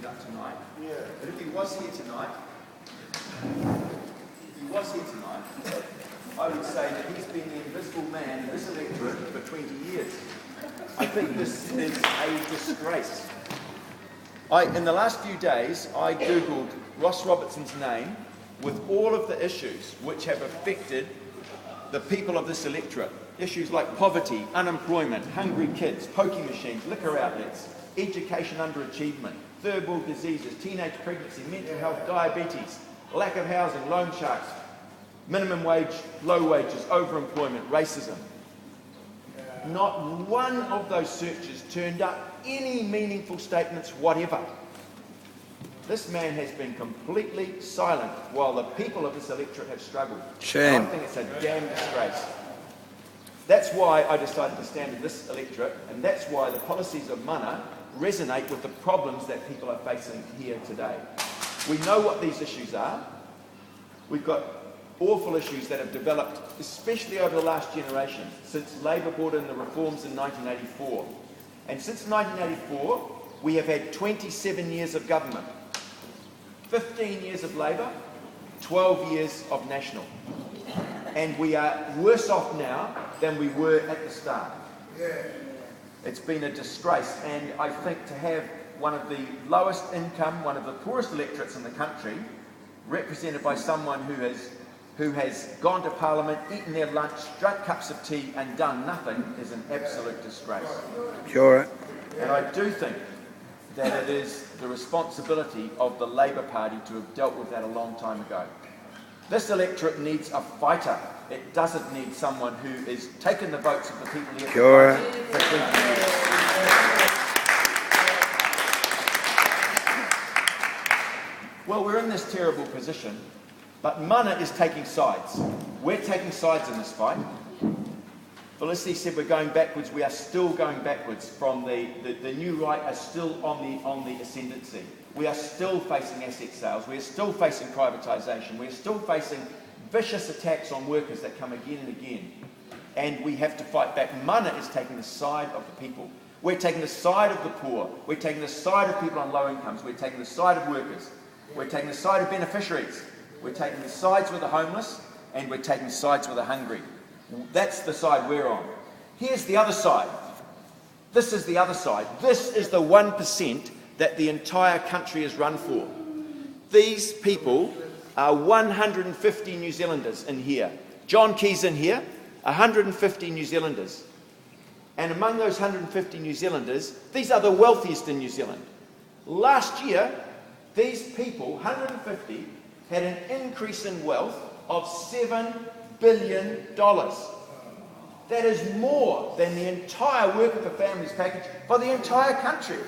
up tonight. But if he was here tonight, I would say that he's been the invisible man in this electorate for 20 years. I think this is a disgrace. In the last few days, I Googled Ross Robertson's name with all of the issues which have affected the people of this electorate. Issues like poverty, unemployment, hungry kids, pokie machines, liquor outlets, education underachievement, third world diseases, teenage pregnancy, mental health, diabetes, lack of housing, loan sharks, minimum wage, low wages, overemployment, racism. Not one of those searches turned up any meaningful statements whatever. This man has been completely silent while the people of this electorate have struggled. Shame. I think it's a damn disgrace. That's why I decided to stand in this electorate, and that's why the policies of Mana resonate with the problems that people are facing here today. We know what these issues are. We've got awful issues that have developed, especially over the last generation, since Labour brought in the reforms in 1984. And since 1984, we have had 27 years of government, 15 years of Labour, 12 years of National. And we are worse off now than we were at the start. It's been a disgrace, and I think to have one of the lowest income, one of the poorest electorates in the country, represented by someone who has gone to Parliament, eaten their lunch, drunk cups of tea and done nothing is an absolute disgrace. Sure. And I do think that it is the responsibility of the Labour Party to have dealt with that a long time ago. This electorate needs a fighter. It doesn't need someone who is taking the votes of the people here for 20 years. Well, we're in this terrible position, but Mana is taking sides. We're taking sides in this fight. Felicity said we're going backwards. We are still going backwards. From the new right are still on the ascendancy. We are still facing asset sales. We are still facing privatisation. We are still facing vicious attacks on workers that come again and again. And we have to fight back. Mana is taking the side of the people. We're taking the side of the poor. We're taking the side of people on low incomes. We're taking the side of workers. We're taking the side of beneficiaries. We're taking the sides with the homeless, and we're taking sides with the hungry. That's the side we're on. Here's the other side. This is the other side. This is the 1% that the entire country is run for. These people are 150 New Zealanders in here. John Key's in here, 150 New Zealanders. And among those 150 New Zealanders, these are the wealthiest in New Zealand. Last year, these people, 150, had an increase in wealth of $7 billion. That is more than the entire Worker for Families package for the entire country.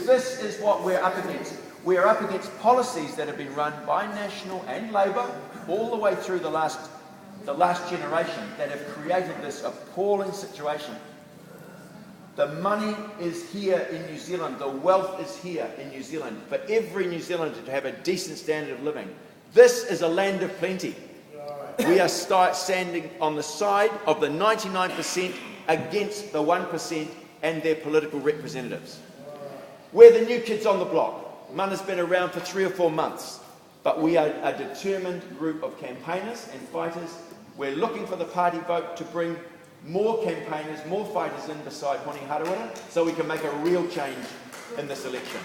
This is what we're up against. We're up against policies that have been run by National and Labour all the way through the last generation that have created this appalling situation. The money is here in New Zealand. The wealth is here in New Zealand for every New Zealander to have a decent standard of living. This is a land of plenty. We are standing on the side of the 99% against the 1% and their political representatives. We're the new kids on the block. Mana's been around for 3 or 4 months, but we are a determined group of campaigners and fighters. We're looking for the party vote to bring more campaigners, more fighters in beside Honi Harawira so we can make a real change in this election.